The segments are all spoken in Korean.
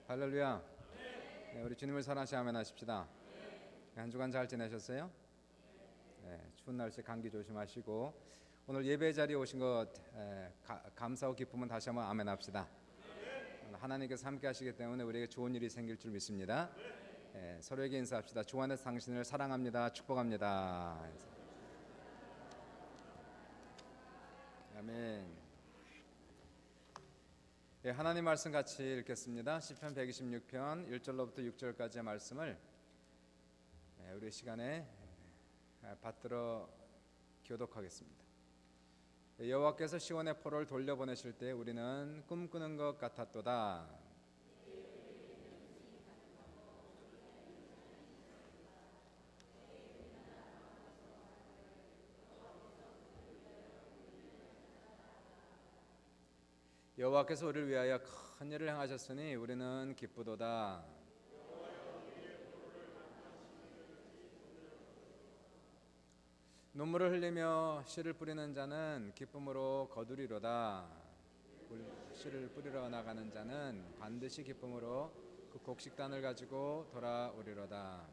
할렐루야. 네, 우리 주님을 사랑하시 아멘 하십시다. 한 주간 잘 지내셨어요? 네, 추운 날씨 감기 조심하시고 오늘 예배 자리에 오신 것 감사하고 기쁨은 다시 한번 아멘 합시다. 하나님께서 함께 하시기 때문에 우리에게 좋은 일이 생길 줄 믿습니다. 서로에게 인사합시다. 주 안에서 당신을 사랑합니다. 축복합니다. 아멘. 하나님 말씀 같이 읽겠습니다. 시편 126편 1절로부터 6절까지의 말씀을 우리 시간에 받들어 교독하겠습니다. 여호와께서 시온의 포로를 돌려보내실 때 우리는 꿈꾸는 것 같았도다. 여호와께서 우리를 위하여 큰 일을 행하셨으니 우리는 기쁘도다. 눈물을 흘리며 씨를 뿌리는 자는 기쁨으로 거두리로다. 씨를 뿌리러 나가는 자는 반드시 기쁨으로 그 곡식단을 가지고 돌아오리로다.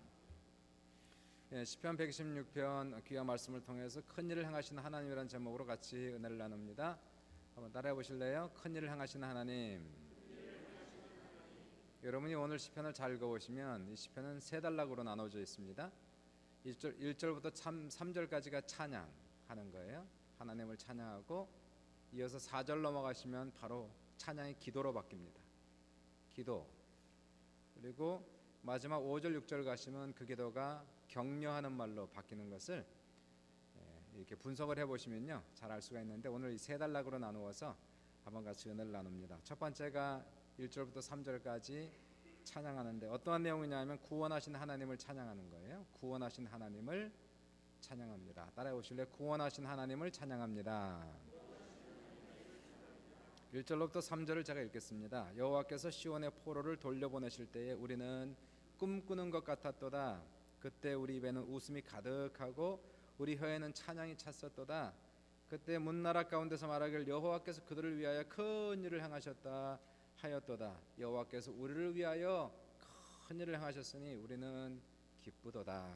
시편 116편 귀한 말씀을 통해서 큰 일을 행하시는 하나님이라는 제목으로 같이 은혜를 나눕니다. 한번 따라해 보실래요? 큰 일을 행하시는 하나님. 여러분이 오늘 시편을 잘 읽어보시면 이 시편은 세 단락으로 나눠져 있습니다. 1절부터 3절까지가 찬양하는 거예요. 하나님을 찬양하고 이어서 4절 넘어가시면 바로 찬양이 기도로 바뀝니다. 기도. 그리고 마지막 5절 6절 가시면 그 기도가 격려하는 말로 바뀌는 것을 이렇게 분석을 해보시면요 잘 알 수가 있는데, 오늘 이 세 단락으로 나누어서 한번 같이 은혜를 나눕니다. 첫 번째가 1절부터 3절까지 찬양하는데 어떠한 내용이냐면 구원하신 하나님을 찬양하는 거예요. 구원하신 하나님을 찬양합니다. 따라해 보실래요? 구원하신 하나님을 찬양합니다. 1절로부터 3절을 제가 읽겠습니다. 여호와께서 시온의 포로를 돌려보내실 때에 우리는 꿈꾸는 것 같았도다. 그때 우리 입에는 웃음이 가득하고 우리 혀에는 찬양이 찼었도다. 그때 문나라 가운데서 말하길 여호와께서 그들을 위하여 큰 일을 행하셨다 하였도다. 여호와께서 우리를 위하여 큰 일을 행하셨으니 우리는 기쁘도다.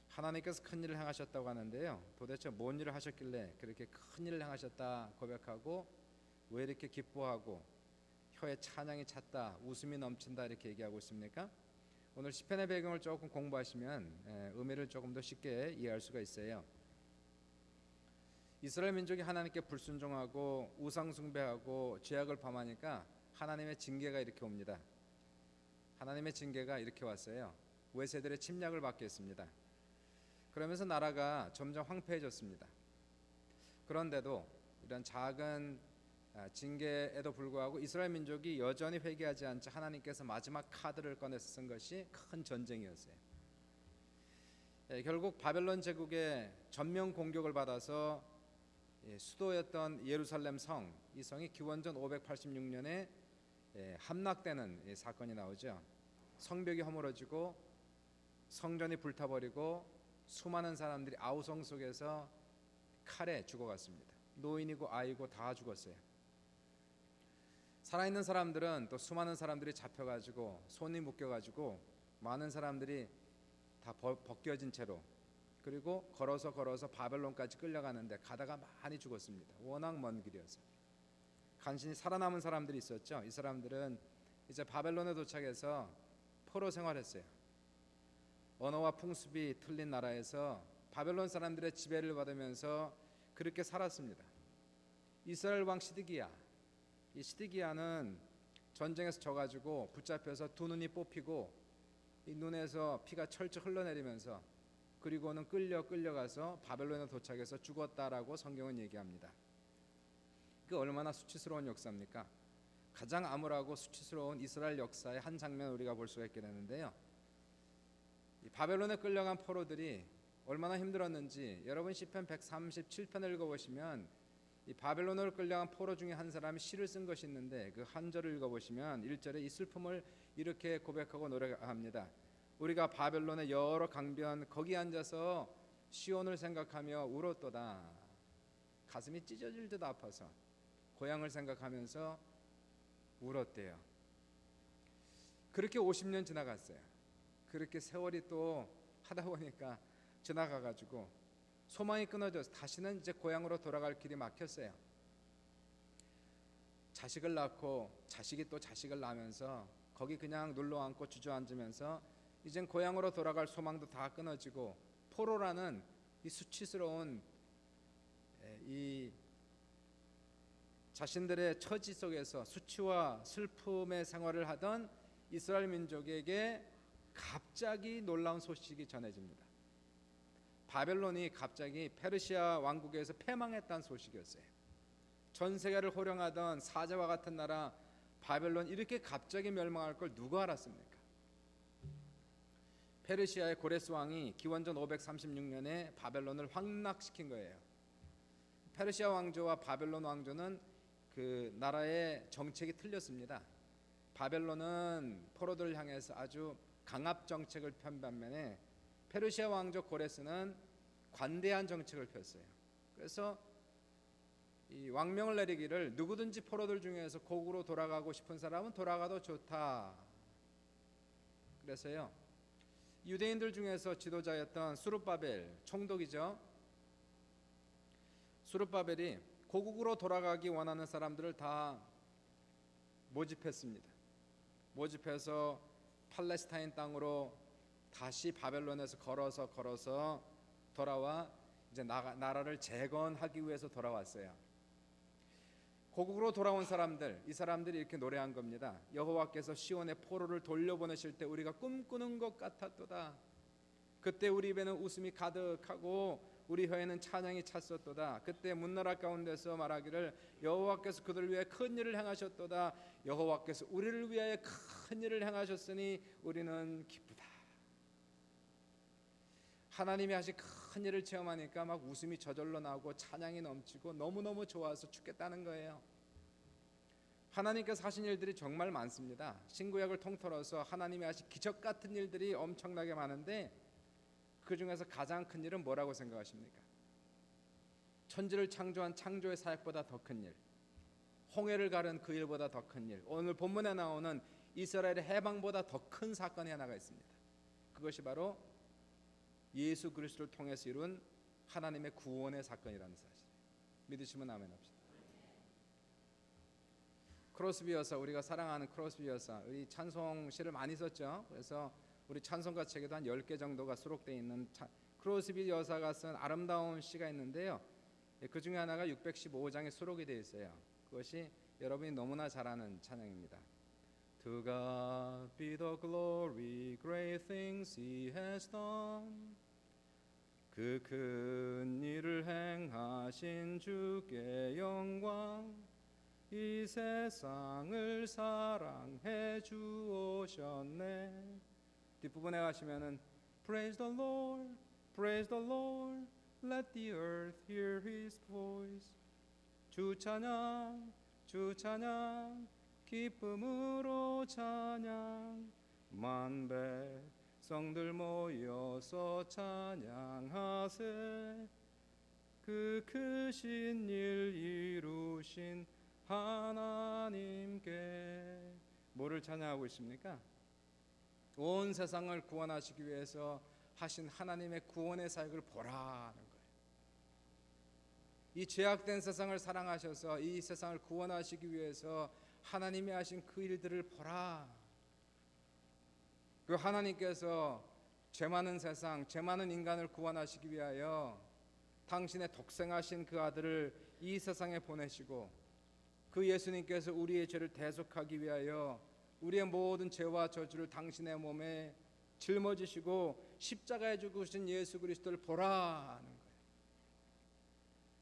하나님께서 큰 일을 행하셨다고 하는데요, 도대체 뭔 일을 하셨길래 그렇게 큰 일을 행하셨다 고백하고 왜 이렇게 기뻐하고 혀에 찬양이 찼다, 웃음이 넘친다 이렇게 얘기하고 있습니까? 오늘 시편의 배경을 조금 공부하시면 의미를 조금 더 쉽게 이해할 수가 있어요. 이스라엘 민족이 하나님께 불순종하고 우상 숭배하고 죄악을 범하니까 하나님의 징계가 이렇게 옵니다. 하나님의 징계가 이렇게 왔어요. 외세들의 침략을 받게 했습니다. 그러면서 나라가 점점 황폐해졌습니다. 그런데도 이런 작은 징계에도 불구하고 이스라엘 민족이 여전히 회개하지 않자 하나님께서 마지막 카드를 꺼내서 쓴 것이 큰 전쟁이었어요. 결국 바벨론 제국의 전면 공격을 받아서 수도였던 예루살렘 성, 이 성이 기원전 586년에 함락되는 사건이 나오죠. 성벽이 허물어지고 성전이 불타버리고 수많은 사람들이 아우성 속에서 칼에 죽어갔습니다. 노인이고 아이고 다 죽었어요. 살아있는 사람들은 또 수많은 사람들이 잡혀가지고 손이 묶여가지고 많은 사람들이 다 벗겨진 채로, 그리고 걸어서 바벨론까지 끌려가는데 가다가 많이 죽었습니다. 워낙 먼 길이어서. 간신히 살아남은 사람들이 있었죠. 이 사람들은 이제 바벨론에 도착해서 포로 생활했어요. 언어와 풍습이 틀린 나라에서 바벨론 사람들의 지배를 받으면서 그렇게 살았습니다. 이스라엘 왕 시드기야, 이 시드기야는 전쟁에서 져가지고 붙잡혀서 두 눈이 뽑히고 이 눈에서 피가 철철 흘러내리면서 그리고는 끌려가서 바벨론에 도착해서 죽었다라고 성경은 얘기합니다. 그 얼마나 수치스러운 역사입니까? 가장 암울하고 수치스러운 이스라엘 역사의 한 장면 우리가 볼 수가 있게 되는데요, 이 바벨론에 끌려간 포로들이 얼마나 힘들었는지 여러분 시편 137편을 읽어보시면 이 바벨론으로 끌려간 포로 중에 한 사람이 시를 쓴 것이 있는데 그 한 절을 읽어보시면 1절에 이 슬픔을 이렇게 고백하고 노래합니다. 우리가 바벨론의 여러 강변 거기 앉아서 시온을 생각하며 울었도다. 가슴이 찢어질 듯 아파서 고향을 생각하면서 울었대요. 그렇게 50년 지나갔어요. 그렇게 세월이 또 하다 보니까 지나가가지고 소망이 끊어져서 다시는 이제 고향으로 돌아갈 길이 막혔어요. 자식을 낳고 자식이 또 자식을 낳으면서 거기 그냥 눌러앉고 주저앉으면서 이젠 고향으로 돌아갈 소망도 다 끊어지고 포로라는 이 수치스러운 이 자신들의 처지 속에서 수치와 슬픔의 생활을 하던 이스라엘 민족에게 갑자기 놀라운 소식이 전해집니다. 바벨론이 갑자기 페르시아 왕국에서 패망했다는 소식이었어요. 전 세계를 호령하던 사자와 같은 나라 바벨론 이렇게 갑자기 멸망할 걸 누가 알았습니까? 페르시아의 고레스 왕이 기원전 536년에 바벨론을 황락시킨 거예요. 페르시아 왕조와 바벨론 왕조는 그 나라의 정책이 틀렸습니다. 바벨론은 포로들을 향해서 아주 강압 정책을 편 반면에 페르시아 왕조 고레스는 관대한 정책을 폈어요. 그래서 이 왕명을 내리기를 누구든지 포로들 중에서 고국으로 돌아가고 싶은 사람은 돌아가도 좋다. 그래서요, 유대인들 중에서 지도자였던 수룹바벨 총독이죠. 수룹바벨이 고국으로 돌아가기 원하는 사람들을 다 모집했습니다. 모집해서 팔레스타인 땅으로 다시 바벨론에서 걸어서 돌아와 이제 나라를 재건하기 위해서 돌아왔어요. 고국으로 돌아온 사람들, 이 사람들이 이렇게 노래한 겁니다. 여호와께서 시온의 포로를 돌려보내실 때 우리가 꿈꾸는 것 같았도다. 그때 우리 입에는 웃음이 가득하고 우리 혀에는 찬양이 찼었도다. 그때 문나라 가운데서 말하기를 여호와께서 그들을 위해 큰 일을 행하셨도다. 여호와께서 우리를 위하여 큰 일을 행하셨으니 우리는 기쁘다. 하나님이 하신 큰 일을 체험하니까 막 웃음이 저절로 나오고 찬양이 넘치고 너무너무 좋아서 죽겠다는 거예요. 하나님께서 하신 일들이 정말 많습니다. 신구약을 통틀어서 하나님이 하신 기적 같은 일들이 엄청나게 많은데 그 중에서 가장 큰 일은 뭐라고 생각하십니까? 천지를 창조한 창조의 사역보다 더 큰 일, 홍해를 가른 그 일보다 더 큰 일, 오늘 본문에 나오는 이스라엘의 해방보다 더 큰 사건이 하나가 있습니다. 그것이 바로 예수 그리스도를 통해서 이룬 하나님의 구원의 사건이라는 사실. 믿으시면 아멘 합시다. 크로스비 여사, 우리가 사랑하는 크로스비 여사, 우리 찬송시를 많이 썼죠. 그래서 우리 찬송가 책에도 한 10개 정도가 수록되어 있는 크로스비 여사가 쓴 아름다운 시가 있는데요. 그 중에 하나가 615장에 수록이 되어 있어요. 그것이 여러분이 너무나 잘 아는 찬양입니다. To God be the glory, great things He has done. 그 큰 일을 행하신 주께 영광, 이 세상을 사랑해 주오셨네. 뒷부분에 가시면은 Praise the Lord, praise the Lord, let the earth hear His voice. 주 찬양, 주 찬양, 기쁨으로 찬양, 만 백성들 모여서 찬양하세. 그 크신 일 이루신 하나님께. 뭐를 찬양하고 있습니까? 온 세상을 구원하시기 위해서 하신 하나님의 구원의 사역을 보라는 거예요. 이 죄악된 세상을 사랑하셔서 이 세상을 구원하시기 위해서 하나님이 하신 그 일들을 보라. 그 하나님께서 죄 많은 세상, 죄 많은 인간을 구원하시기 위하여 당신의 독생하신 그 아들을 이 세상에 보내시고 그 예수님께서 우리의 죄를 대속하기 위하여 우리의 모든 죄와 저주를 당신의 몸에 짊어지시고 십자가에 죽으신 예수 그리스도를 보라는 거예요.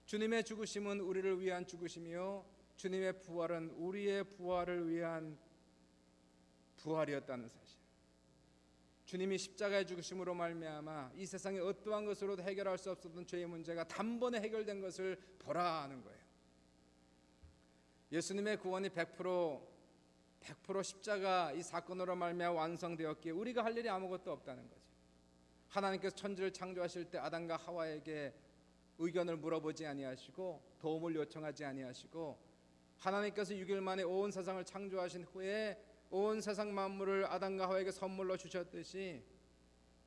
주님의 죽으심은 우리를 위한 죽으심이요 주님의 부활은 우리의 부활을 위한 부활이었다는 사실. 주님이 십자가에 죽으심으로 말미암아 이 세상의 어떠한 것으로도 해결할 수 없었던 죄의 문제가 단번에 해결된 것을 보라는 거예요. 예수님의 구원이 100% 십자가 이 사건으로 말미암아 완성되었기에 우리가 할 일이 아무것도 없다는 거죠. 하나님께서 천지를 창조하실 때 아담과 하와에게 의견을 물어보지 아니하시고 도움을 요청하지 아니하시고 하나님께서 6일 만에 온 세상을 창조하신 후에 온 세상 만물을 아담과 하와에게 선물로 주셨듯이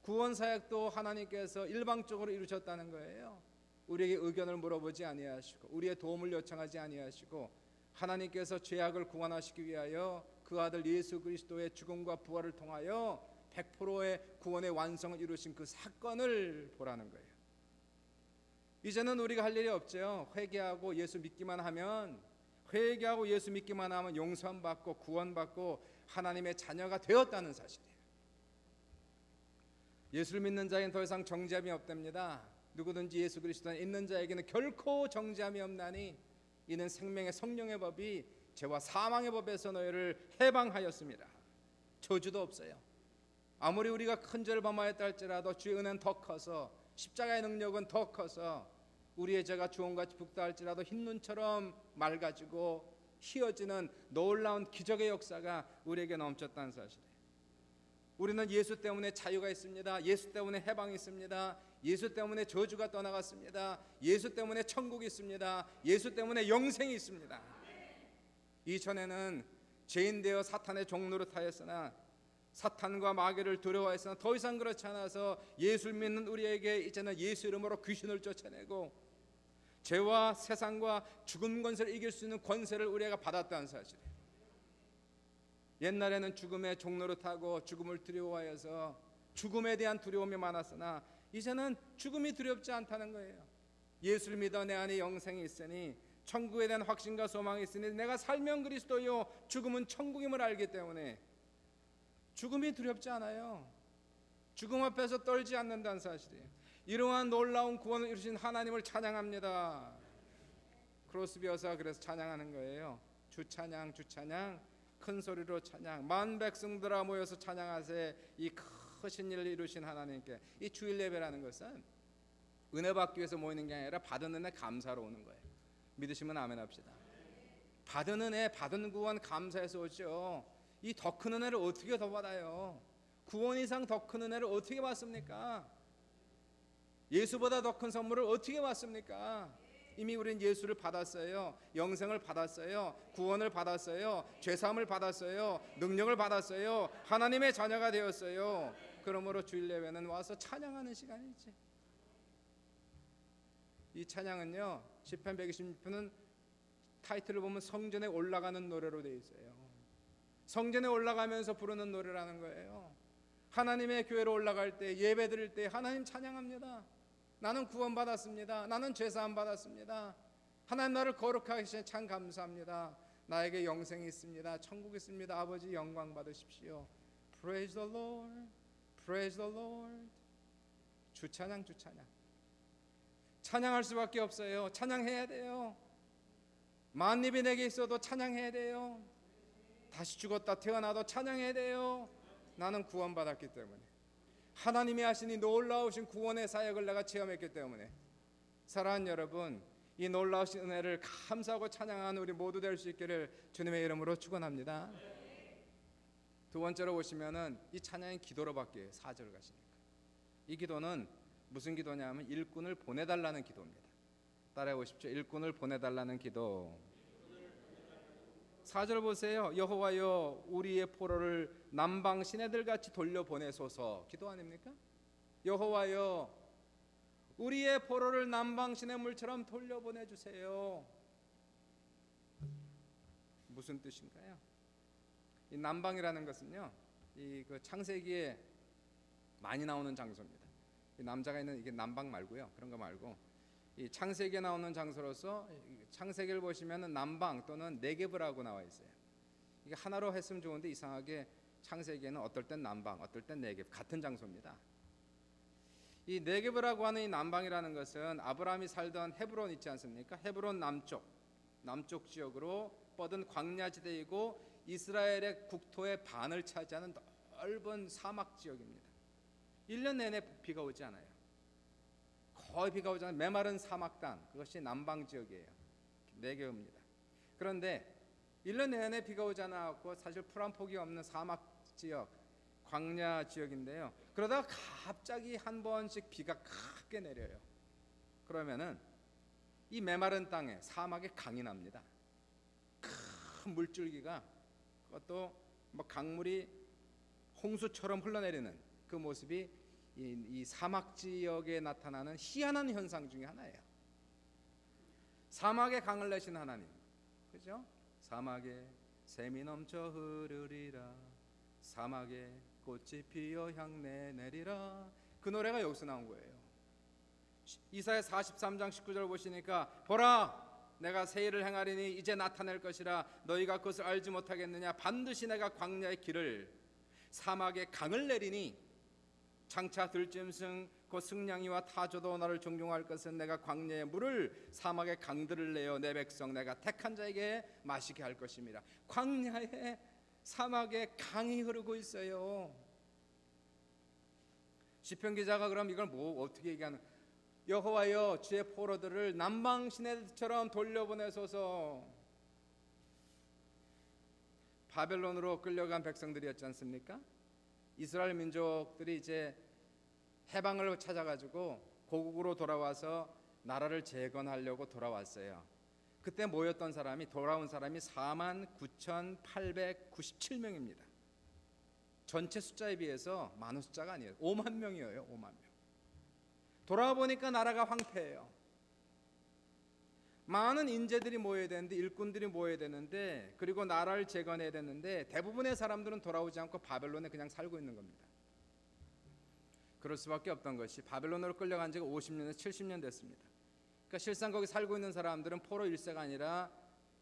구원 사역도 하나님께서 일방적으로 이루셨다는 거예요. 우리에게 의견을 물어보지 아니하시고 우리의 도움을 요청하지 아니하시고 하나님께서 죄악을 구원하시기 위하여 그 아들 예수 그리스도의 죽음과 부활을 통하여 100%의 구원의 완성을 이루신 그 사건을 보라는 거예요. 이제는 우리가 할 일이 없죠. 회개하고 예수 믿기만 하면, 회개하고 예수 믿기만 하면 용서함 받고 구원받고 하나님의 자녀가 되었다는 사실이에요. 예수를 믿는 자에게는 더 이상 정죄함이 없답니다. 누구든지 예수 그리스도에 있는 자에게는 결코 정죄함이 없나니 이는 생명의 성령의 법이 죄와 사망의 법에서 너희를 해방하였습니다. 저주도 없어요. 아무리 우리가 큰 죄를 범하였다 할지라도 주의 은혜는 더 커서, 십자가의 능력은 더 커서 우리의 죄가 주홍같이 붉다 할지라도 흰눈처럼 맑아지고 희어지는 놀라운 기적의 역사가 우리에게 넘쳤다는 사실이에요. 우리는 예수 때문에 자유가 있습니다. 예수 때문에 해방이 있습니다. 예수 때문에 저주가 떠나갔습니다. 예수 때문에 천국이 있습니다. 예수 때문에 영생이 있습니다. 이전에는 죄인 되어 사탄의 종노릇하였으나, 사탄과 마귀를 두려워했으나 더 이상 그렇지 않아서 예수를 믿는 우리에게 이제는 예수 이름으로 귀신을 쫓아내고 죄와 세상과 죽음 권세를 이길 수 있는 권세를 우리가 받았다는 사실이에요. 옛날에는 죽음의 종노릇하고 죽음을 두려워하여서 죽음에 대한 두려움이 많았으나 이제는 죽음이 두렵지 않다는 거예요. 예수를 믿어 내 안에 영생이 있으니, 천국에 대한 확신과 소망이 있으니 내가 살면 그리스도요 죽음은 천국임을 알기 때문에 죽음이 두렵지 않아요. 죽음 앞에서 떨지 않는다는 사실이에요. 이러한 놀라운 구원을 이루신 하나님을 찬양합니다. 크로스비 여사가 그래서 찬양하는 거예요. 주 찬양 주 찬양 큰 소리로 찬양, 만 백성들아 모여서 찬양하세 이 크신 일을 이루신 하나님께. 이 주일 예배라는 것은 은혜 받기 위해서 모이는 게 아니라 받은 은혜 감사로 오는 거예요. 믿으시면 아멘 합시다. 받은 은혜, 받은 구원 감사해서 오죠. 이 더 큰 은혜를 어떻게 더 받아요? 구원 이상 더 큰 은혜를 어떻게 받습니까? 예수보다 더 큰 선물을 어떻게 받습니까? 이미 우리는 예수를 받았어요. 영생을 받았어요. 구원을 받았어요. 죄사함을 받았어요. 능력을 받았어요. 하나님의 자녀가 되었어요. 그러므로 주일 예배는 와서 찬양하는 시간이지. 이 찬양은요, 시편 126편은 타이틀을 보면 성전에 올라가는 노래로 되어 있어요. 성전에 올라가면서 부르는 노래라는 거예요. 하나님의 교회로 올라갈 때, 예배 드릴 때 하나님 찬양합니다. 나는 구원받았습니다. 나는 죄사함 받았습니다. 하나님 나를 거룩하게 하시니 참 감사합니다. 나에게 영생이 있습니다. 천국이 있습니다. 아버지 영광 받으십시오. Praise the Lord, Praise the Lord. 주 찬양 주 찬양. 찬양할 수밖에 없어요. 찬양해야 돼요. 만입이 내게 있어도 찬양해야 돼요. 다시 죽었다 태어나도 찬양해야 돼요. 나는 구원받았기 때문에, 하나님이 하신 이 놀라우신 구원의 사역을 내가 체험했기 때문에. 사랑하는 여러분, 이 놀라우신 은혜를 감사하고 찬양하는 우리 모두 될 수 있기를 주님의 이름으로 축원합니다. 두 번째로 보시면은 이 찬양이 기도로 바뀌어요. 4절 가시니까. 이 기도는 무슨 기도냐면 일꾼을 보내달라는 기도입니다. 따라해 보십시오. 일꾼을 보내달라는 기도. 4절 보세요. 여호와여 우리의 포로를 남방 시내들같이 돌려보내소서. 기도 아닙니까? 여호와여 우리의 포로를 남방 시냇물처럼 돌려보내주세요. 무슨 뜻인가요? 이 남방이라는 것은요, 이 그 창세기에 많이 나오는 장소입니다. 이 남자가 있는 이게 남방 말고요, 그런 거 말고 이 창세기에 나오는 장소로서 창세기를 보시면은 남방 또는 네게브라고 나와 있어요. 이게 하나로 했으면 좋은데 이상하게 창세기에는 어떨 땐 남방, 어떨 땐 네게브, 같은 장소입니다. 이 네게브라고 하는 이 남방이라는 것은 아브라함이 살던 헤브론 있지 않습니까? 헤브론 남쪽 지역으로 뻗은 광야지대이고 이스라엘의 국토의 반을 차지하는 넓은 사막 지역입니다. 1년 내내 비가 오지 않아요. 거의 비가 오지 않아요. 메마른 사막 땅, 그것이 남방 지역이에요. 네게브입니다. 그런데 1년 내내 비가 오지 않았고 사실 풀 한 폭이 없는 사막 지역, 광야 지역인데요. 그러다가 갑자기 한 번씩 비가 크게 내려요. 그러면은 이 메마른 땅에 사막에 강이 납니다. 큰 물줄기가, 그것도 뭐 강물이 홍수처럼 흘러내리는 그 모습이 이 사막 지역에 나타나는 희한한 현상 중에 하나예요. 사막에 강을 내신 하나님, 그죠? 사막에 샘이 넘쳐 흐르리라, 사막에 꽃이 피어 향내 내리라. 그 노래가 여기서 나온 거예요. 이사야 43장 19절 보시니까 보라 내가 새 일을 행하리니 이제 나타낼 것이라 너희가 그것을 알지 못하겠느냐. 반드시 내가 광야의 길을 사막에 강을 내리니 장차 들짐승 곧 승냥이와 타조도 나를 존경할 것은 내가 광야의 물을 사막에 강들을 내어 내 백성 내가 택한 자에게 마시게 할 것입니다. 광야에 사막에 강이 흐르고 있어요. 시편 기자가 그럼 이걸 뭐 어떻게 얘기하는? 여호와여 주의 포로들을 남방 시내처럼 돌려보내소서. 바벨론으로 끌려간 백성들이었지 않습니까? 이스라엘 민족들이 이제 해방을 찾아가지고 고국으로 돌아와서 나라를 재건하려고 돌아왔어요. 그때 모였던 사람이 돌아온 사람이 49,897명입니다. 전체 숫자에 비해서 많은 숫자가 아니에요. 5만 명이에요. 5만 명. 돌아와 보니까 나라가 황폐해요. 많은 인재들이 모여야 되는데, 일꾼들이 모여야 되는데, 그리고 나라를 재건해야 되는데 대부분의 사람들은 돌아오지 않고 바벨론에 그냥 살고 있는 겁니다. 그럴 수밖에 없던 것이 바벨론으로 끌려간 지가 50년에서 70년 됐습니다. 그러니까 실상 거기 살고 있는 사람들은 포로 1세가 아니라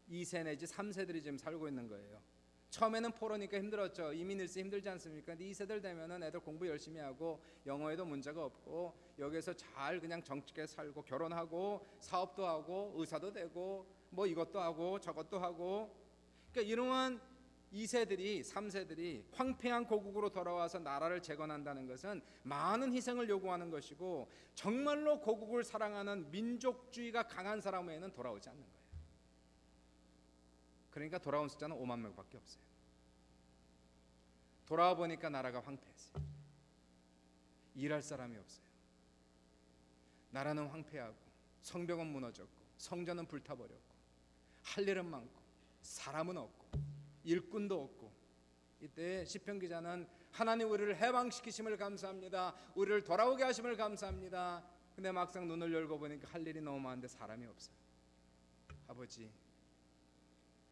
2세 내지 3세들이 지금 살고 있는 거예요. 처음에는 포로니까 힘들었죠. 이민 1세 힘들지 않습니까? 근데 2세들 되면은 애들 공부 열심히 하고 영어에도 문제가 없고 여기서 잘 그냥 정직하게 살고 결혼하고 사업도 하고 의사도 되고 뭐 이것도 하고 저것도 하고. 그러니까 이러한 2세들이 3세들이 황폐한 고국으로 돌아와서 나라를 재건한다는 것은 많은 희생을 요구하는 것이고 정말로 고국을 사랑하는 민족주의가 강한 사람 외에는 돌아오지 않는 거예요. 그러니까 돌아온 숫자는 5만 명밖에 없어요. 돌아와 보니까 나라가 황폐했어요. 일할 사람이 없어요. 나라는 황폐하고 성벽은 무너졌고 성전은 불타버렸고 할 일은 많고 사람은 없고 일꾼도 없고. 이때 시편 기자는 하나님 우리를 해방시키심을 감사합니다. 우리를 돌아오게 하심을 감사합니다. 근데 막상 눈을 열고 보니까 할 일이 너무 많은데 사람이 없어요. 아버지,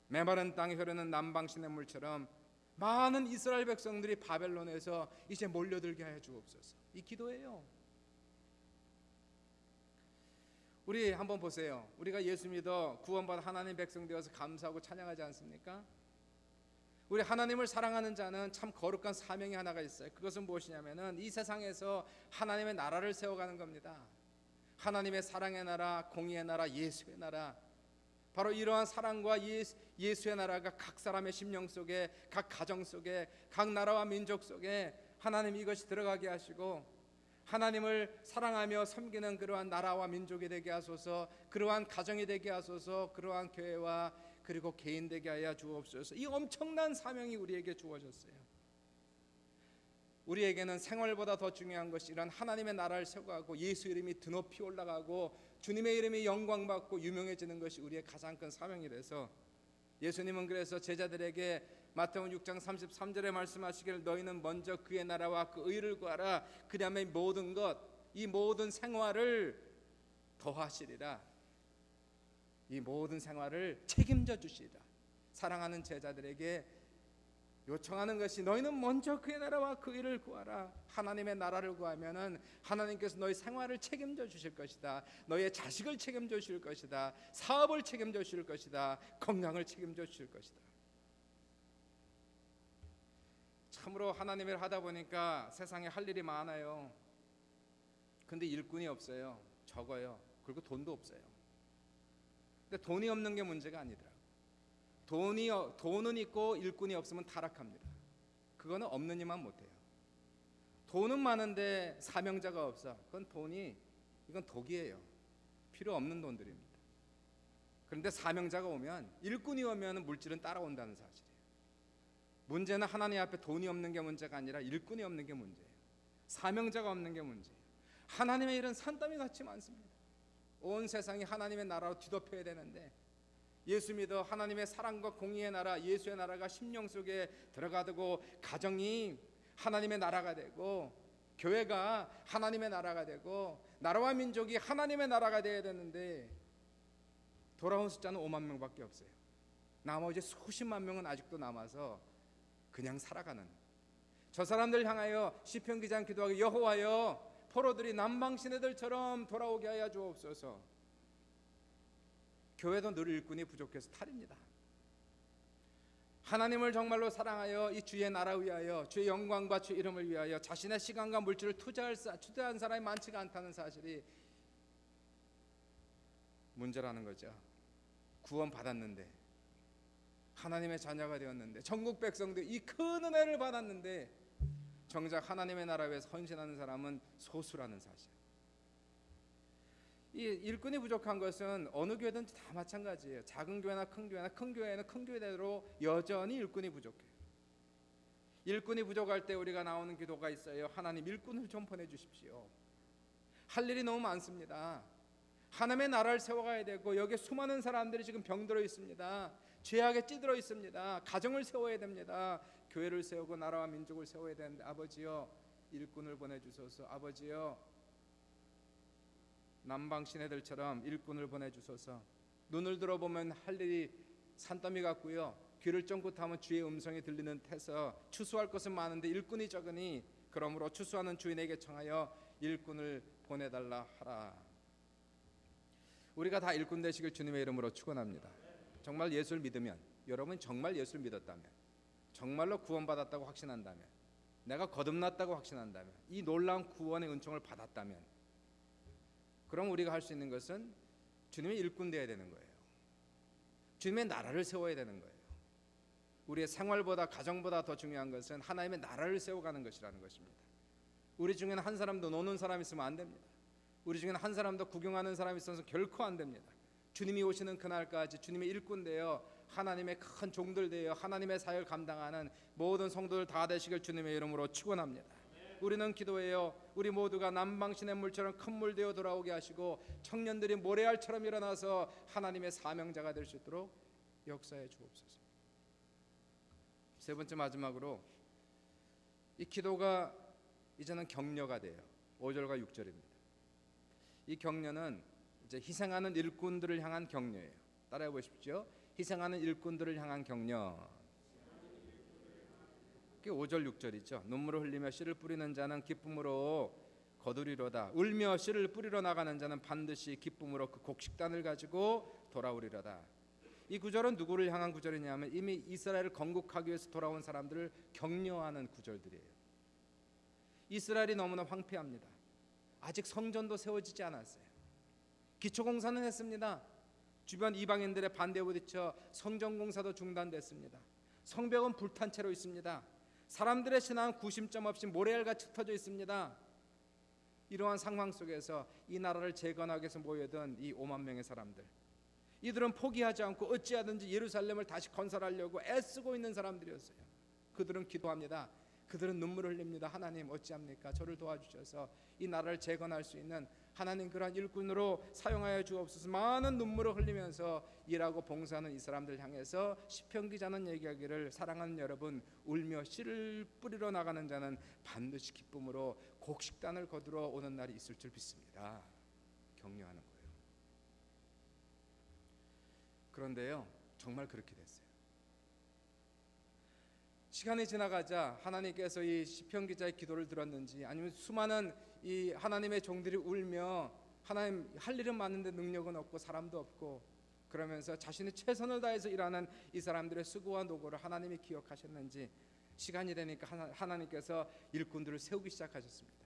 메마른 땅에 흐르는 남방 시냇물처럼 많은 이스라엘 백성들이 바벨론에서 이제 몰려들게 하여 주옵소서. 이 기도예요. 우리 한번 보세요. 우리가 예수 믿어 구원받아 하나님 백성 되어서 감사하고 찬양하지 않습니까? 우리 하나님을 사랑하는 자는 참 거룩한 사명이 하나가 있어요. 그것은 무엇이냐면은 이 세상에서 하나님의 나라를 세워가는 겁니다. 하나님의 사랑의 나라, 공의의 나라, 예수의 나라. 바로 이러한 사랑과 예수의 나라가 각 사람의 심령 속에, 각 가정 속에, 각 나라와 민족 속에 하나님 이것이 들어가게 하시고 하나님을 사랑하며 섬기는 그러한 나라와 민족이 되게 하소서. 그러한 가정이 되게 하소서. 그러한 교회와 그리고 개인 되게 하여 주옵소서. 이 엄청난 사명이 우리에게 주어졌어요. 우리에게는 생활보다 더 중요한 것이 이런 하나님의 나라를 세워가고 예수 이름이 드높이 올라가고 주님의 이름이 영광받고 유명해지는 것이 우리의 가장 큰 사명이 돼서 예수님은 그래서 제자들에게 마태복음 6장 33절에 말씀하시기를 너희는 먼저 그의 나라와 그 의를 구하라. 그다음에 모든 것, 이 모든 생활을 더하시리라. 이 모든 생활을 책임져 주시리라. 사랑하는 제자들에게 요청하는 것이 너희는 먼저 그의 나라와 그 일을 구하라. 하나님의 나라를 구하면은 하나님께서 너희 생활을 책임져 주실 것이다. 너희의 자식을 책임져 주실 것이다. 사업을 책임져 주실 것이다. 건강을 책임져 주실 것이다. 참으로 하나님을 하다 보니까 세상에 할 일이 많아요. 근데 일꾼이 없어요. 적어요. 그리고 돈도 없어요. 근데 돈이 없는 게 문제가 아니더라고요. 돈은 있고 일꾼이 없으면 타락합니다. 그거는 없는 이만 못해요. 돈은 많은데 사명자가 없어. 그건 이건 독이에요. 필요 없는 돈들입니다. 그런데 사명자가 오면, 일꾼이 오면 물질은 따라온다는 사실이에요. 문제는 하나님 앞에 돈이 없는 게 문제가 아니라 일꾼이 없는 게 문제예요. 사명자가 없는 게 문제예요. 하나님의 일은 산더미 같이 많습니다. 온 세상이 하나님의 나라로 뒤덮여야 되는데 예수 믿어 하나님의 사랑과 공의의 나라, 예수의 나라가 심령 속에 들어가고 가정이 하나님의 나라가 되고 교회가 하나님의 나라가 되고 나라와 민족이 하나님의 나라가 되어야 되는데 돌아온 숫자는 5만 명밖에 없어요. 나머지 수십만 명은 아직도 남아서 그냥 살아가는, 저 사람들 향하여 시편 기자는 기도하고 여호와여 포로들이 남방 시내들처럼 돌아오게 하여 주옵소서. 교회도 늘 일꾼이 부족해서 탈입니다. 하나님을 정말로 사랑하여 이 주의 나라 위하여 주의 영광과 주의 이름을 위하여 자신의 시간과 물질을 투자한 사람이 많지가 않다는 사실이 문제라는 거죠. 구원 받았는데 하나님의 자녀가 되었는데 전국 백성들 이 큰 은혜를 받았는데 정작 하나님의 나라 위해서 헌신하는 사람은 소수라는 사실. 이 일꾼이 부족한 것은 어느 교회든지 다 마찬가지예요. 작은 교회나 큰 교회는 큰 교회대로 여전히 일꾼이 부족해요. 일꾼이 부족할 때 우리가 나오는 기도가 있어요. 하나님 일꾼을 좀 보내주십시오. 할 일이 너무 많습니다. 하나님의 나라를 세워가야 되고 여기에 수많은 사람들이 지금 병들어 있습니다. 죄악에 찌들어 있습니다. 가정을 세워야 됩니다. 교회를 세우고 나라와 민족을 세워야 되는데 아버지여 일꾼을 보내주소서. 아버지여 남방 시내들처럼 일꾼을 보내주소서. 눈을 들어보면 할 일이 산더미 같고요, 귀를 쫑긋하면 주의 음성이 들리는 태서 추수할 것은 많은데 일꾼이 적으니 그러므로 추수하는 주인에게 청하여 일꾼을 보내달라 하라. 우리가 다 일꾼 되시길 주님의 이름으로 축원합니다. 정말 예수를 믿으면, 여러분 정말 예수를 믿었다면, 정말로 구원받았다고 확신한다면, 내가 거듭났다고 확신한다면, 이 놀라운 구원의 은총을 받았다면, 그럼 우리가 할 수 있는 것은 주님의 일꾼 되어야 되는 거예요. 주님의 나라를 세워야 되는 거예요. 우리의 생활보다 가정보다 더 중요한 것은 하나님의 나라를 세워가는 것이라는 것입니다. 우리 중에는 한 사람도 노는 사람이 있으면 안 됩니다. 우리 중에는 한 사람도 구경하는 사람이 있어서 결코 안 됩니다. 주님이 오시는 그날까지 주님의 일꾼 되어 하나님의 큰 종들 되어 하나님의 사역을 감당하는 모든 성도들 다 되시길 주님의 이름으로 축원합니다. 우리는 기도해요. 우리 모두가 남방 시냇물처럼 큰 물 되어 돌아오게 하시고 청년들이 모래알처럼 일어나서 하나님의 사명자가 될 수 있도록 역사해 주옵소서. 세 번째 마지막으로 이 기도가 이제는 격려가 돼요. 5절과 6절입니다. 이 격려는 이제 희생하는 일꾼들을 향한 격려예요. 따라해 보십시오. 희생하는 일꾼들을 향한 격려. 5절 6절이죠. 눈물을 흘리며 씨를 뿌리는 자는 기쁨으로 거두리로다. 울며 씨를 뿌리러 나가는 자는 반드시 기쁨으로 그 곡식단을 가지고 돌아오리로다. 이 구절은 누구를 향한 구절이냐면 이미 이스라엘을 건국하기 위해서 돌아온 사람들을 격려하는 구절들이에요. 이스라엘이 너무나 황폐합니다. 아직 성전도 세워지지 않았어요. 기초공사는 했습니다. 주변 이방인들의 반대에 부딪혀 성전공사도 중단됐습니다. 성벽은 불탄 채로 있습니다. 사람들의 신앙은 구심점 없이 모래알같이 흩어져 있습니다. 이러한 상황 속에서 이 나라를 재건하기 위해서 모여든 이 5만 명의 사람들, 이들은 포기하지 않고 어찌하든지 예루살렘을 다시 건설하려고 애쓰고 있는 사람들이었어요. 그들은 기도합니다. 그들은 눈물을 흘립니다. 하나님 어찌합니까? 저를 도와주셔서 이 나라를 재건할 수 있는 하나님 그러한 일꾼으로 사용하여 주옵소서. 많은 눈물을 흘리면서 일하고 봉사하는 이 사람들 향해서 시편 기자는 얘기하기를 사랑하는 여러분, 울며 씨를 뿌리러 나가는 자는 반드시 기쁨으로 곡식단을 거두러 오는 날이 있을 줄 믿습니다. 격려하는 거예요. 그런데요, 정말 그렇게 됐어요. 시간이 지나가자 하나님께서 이 시편 기자의 기도를 들었는지, 아니면 수많은 이 하나님의 종들이 울며 하나님 할 일은 많은데 능력은 없고 사람도 없고 그러면서 자신의 최선을 다해서 일하는 이 사람들의 수고와 노고를 하나님이 기억하셨는지 시간이 되니까 하나님께서 일꾼들을 세우기 시작하셨습니다.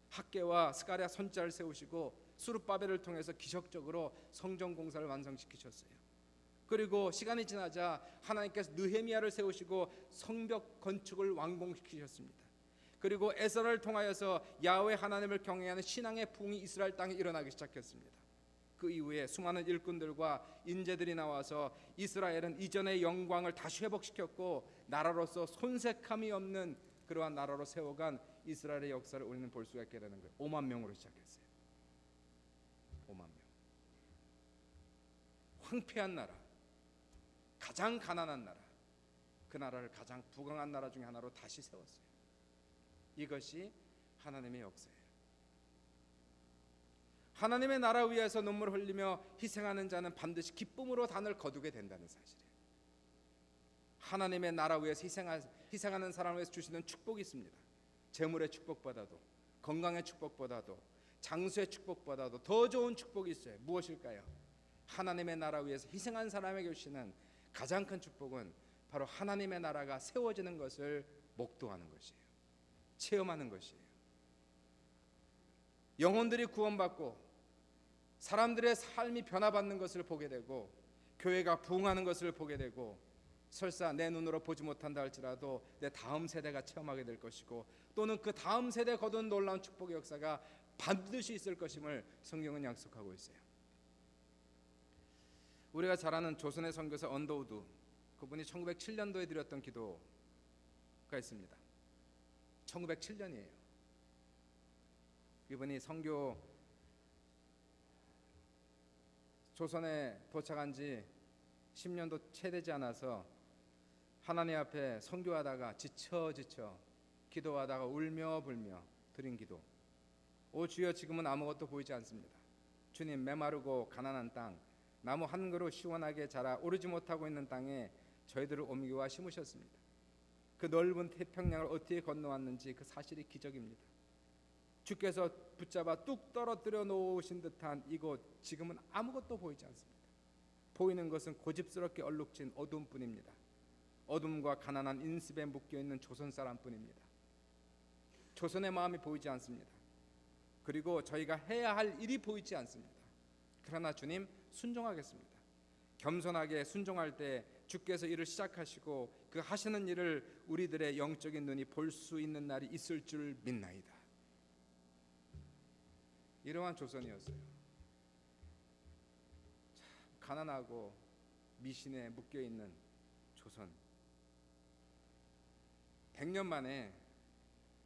학개와 스가랴 선지자를 세우시고 수룹바벨을 통해서 기적적으로 성전 공사를 완성시키셨어요. 그리고 시간이 지나자 하나님께서 느헤미야를 세우시고 성벽 건축을 완공시키셨습니다. 그리고 에스라를 통하여서 야훼 하나님을 경외하는 신앙의 부흥이 이스라엘 땅에 일어나기 시작했습니다. 그 이후에 수많은 일꾼들과 인재들이 나와서 이스라엘은 이전의 영광을 다시 회복시켰고 나라로서 손색함이 없는 그러한 나라로 세워간 이스라엘의 역사를 우리는 볼 수가 있게 되는 거예요. 5만 명으로 시작했어요. 5만 명. 황폐한 나라, 가장 가난한 나라, 그 나라를 가장 부강한 나라 중에 하나로 다시 세웠어요. 이것이 하나님의 역사예요. 하나님의 나라 위에서 눈물 흘리며 희생하는 자는 반드시 기쁨으로 단을 거두게 된다는 사실이에요. 하나님의 나라 위에서 희생하는 사람을 위해서 주시는 축복이 있습니다. 재물의 축복보다도, 건강의 축복보다도, 장수의 축복보다도 더 좋은 축복이 있어요. 무엇일까요? 하나님의 나라 위에서 희생한 사람에게 주시는 가장 큰 축복은 바로 하나님의 나라가 세워지는 것을 목도하는 것이에요. 체험하는 것이에요. 영혼들이 구원받고 사람들의 삶이 변화받는 것을 보게 되고, 교회가 부흥하는 것을 보게 되고, 설사 내 눈으로 보지 못한다 할지라도 내 다음 세대가 체험하게 될 것이고, 또는 그 다음 세대 거둔 놀라운 축복의 역사가 반드시 있을 것임을 성경은 약속하고 있어요. 우리가 잘 아는 조선의 선교사 언더우드, 그분이 1907년도에 드렸던 기도가 있습니다. 1907년이에요. 이분이 선교 조선에 도착한 지 10년도 채 되지 않아서 하나님 앞에 선교하다가 지쳐 기도하다가 울며 불며 드린 기도. 오 주여, 지금은 아무것도 보이지 않습니다. 주님, 메마르고 가난한 땅, 나무 한 그루 시원하게 자라 오르지 못하고 있는 땅에 저희들을 옮겨와 심으셨습니다. 그 넓은 태평양을 어떻게 건너왔는지 그 사실이 기적입니다. 주께서 붙잡아 뚝 떨어뜨려 놓으신 듯한 이곳, 지금은 아무것도 보이지 않습니다. 보이는 것은 고집스럽게 얼룩진 어둠뿐입니다. 어둠과 가난한 인습에 묶여있는 조선 사람뿐입니다. 조선의 마음이 보이지 않습니다. 그리고 저희가 해야 할 일이 보이지 않습니다. 그러나 주님, 순종하겠습니다. 겸손하게 순종할 때 주께서 일을 시작하시고 그 하시는 일을 우리들의 영적인 눈이 볼 수 있는 날이 있을 줄 믿나이다. 이러한 조선이었어요. 참 가난하고 미신에 묶여있는 조선. 100년 만에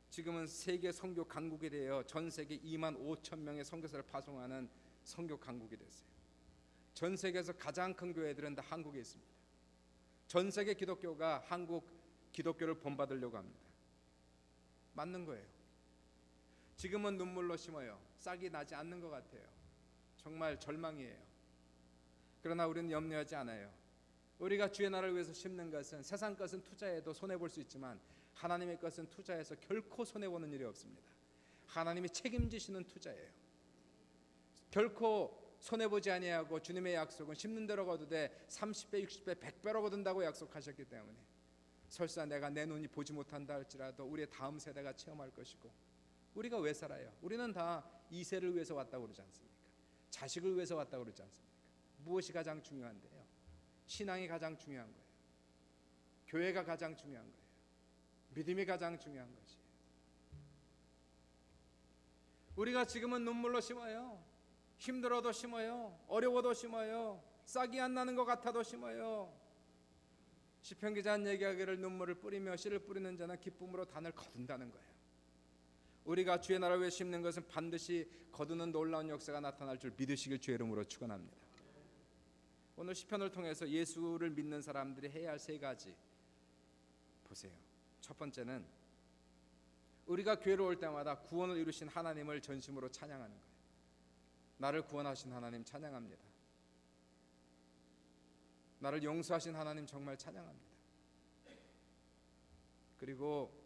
지금은 세계 선교 강국이 되어 전 세계 2만 5천 명의 선교사를 파송하는 선교 강국이 됐어요. 전 세계에서 가장 큰 교회들은 다 한국에 있습니다. 전 세계 기독교가 한국 기독교를 본받으려고 합니다. 맞는 거예요. 지금은 눈물로 심어요. 싹이 나지 않는 것 같아요. 정말 절망이에요. 그러나 우리는 염려하지 않아요. 우리가 주의 나라를 위해서 심는 것은, 세상 것은 투자해도 손해볼 수 있지만 하나님의 것은 투자해서 결코 손해보는 일이 없습니다. 하나님이 책임지시는 투자예요. 결코 손해보지 아니하고 주님의 약속은 심는 대로 거두되 30배, 60배, 100배로 거둔다고 약속하셨기 때문에 설사 내가 내 눈이 보지 못한다 할지라도 우리의 다음 세대가 체험할 것이고, 우리가 왜 살아요? 우리는 다 이세를 위해서 왔다고 그러지 않습니까? 자식을 위해서 왔다고 그러지 않습니까? 무엇이 가장 중요한데요? 신앙이 가장 중요한 거예요. 교회가 가장 중요한 거예요. 믿음이 가장 중요한 것이에요. 우리가 지금은 눈물로 심어요. 힘들어도 심어요. 어려워도 심어요. 싹이 안 나는 것 같아도 심어요. 시편 기자는 얘기하기를 눈물을 뿌리며 씨를 뿌리는 자는 기쁨으로 단을 거둔다는 거예요. 우리가 주의 나라를 위해 심는 것은 반드시 거두는 놀라운 역사가 나타날 줄 믿으시길 주의 이름으로 축원합니다. 오늘 시편을 통해서 예수를 믿는 사람들이 해야 할 세 가지 보세요. 첫 번째는 우리가 교회로 올 때마다 구원을 이루신 하나님을 전심으로 찬양하는 거예요. 나를 구원하신 하나님 찬양합니다. 나를 용서하신 하나님 정말 찬양합니다. 그리고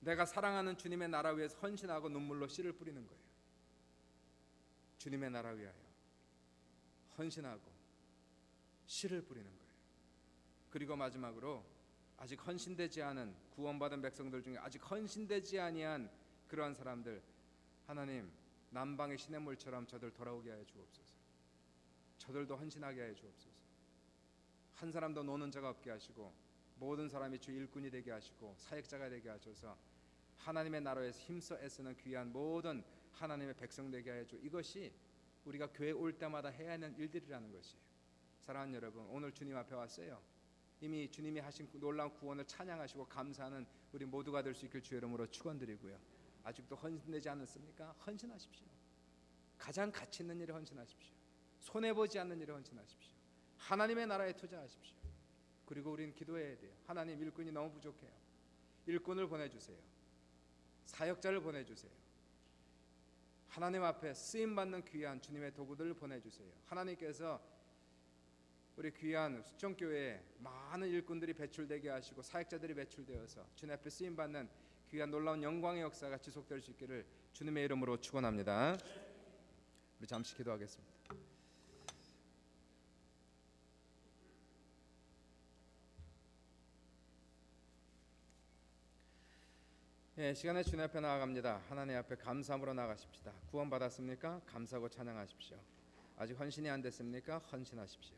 내가 사랑하는 주님의 나라 위해서 헌신하고 눈물로 씨를 뿌리는 거예요. 주님의 나라 위하여 헌신하고 씨를 뿌리는 거예요. 그리고 마지막으로 아직 헌신되지 않은 구원받은 백성들 중에 아직 헌신되지 아니한 그러한 사람들, 하나님 남방의 시냇물처럼 저들 돌아오게 하여 주옵소서. 저들도 헌신하게 하여 주옵소서. 한 사람도 노는 자가 없게 하시고 모든 사람이 주 일꾼이 되게 하시고 사역자가 되게 하셔서 하나님의 나라에서 힘써 애쓰는 귀한 모든 하나님의 백성 되게 하여 주. 이것이 우리가 교회 올 때마다 해야 하는 일들이라는 것이에요. 사랑하는 여러분, 오늘 주님 앞에 왔어요. 이미 주님이 하신 놀라운 구원을 찬양하시고 감사하는 우리 모두가 될 수 있길 주의 이름으로 축원드리고요. 아직도 헌신되지 않았습니까? 헌신하십시오. 가장 가치 있는 일에 헌신하십시오. 손해보지 않는 일에 헌신하십시오. 하나님의 나라에 투자하십시오. 그리고 우리는 기도해야 돼요. 하나님, 일꾼이 너무 부족해요. 일꾼을 보내주세요. 사역자를 보내주세요. 하나님 앞에 쓰임받는 귀한 주님의 도구들을 보내주세요. 하나님께서 우리 귀한 수정교회에 많은 일꾼들이 배출되게 하시고 사역자들이 배출되어서 주님 앞에 쓰임받는 귀한 놀라운 영광의 역사가 지속될 수 있기를 주님의 이름으로 축원합니다. 우리 잠시 기도하겠습니다. 시간에 주님 앞에 나아갑니다. 하나님 앞에 감사함으로 나가십시다. 구원 받았습니까? 감사하고 찬양하십시오. 아직 헌신이 안 됐습니까? 헌신하십시오.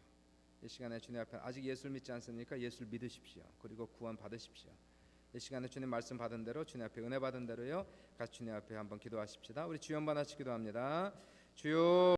이 시간에 주님 앞에 아직 예수를 믿지 않습니까? 예수를 믿으십시오. 그리고 구원 받으십시오. 이 시간에 주님 말씀 받은 대로, 주님 앞에 은혜 받은 대로요, 같이 주님 앞에 한번 기도하십시다. 우리 주여 한번 같이 기도합니다. 주여.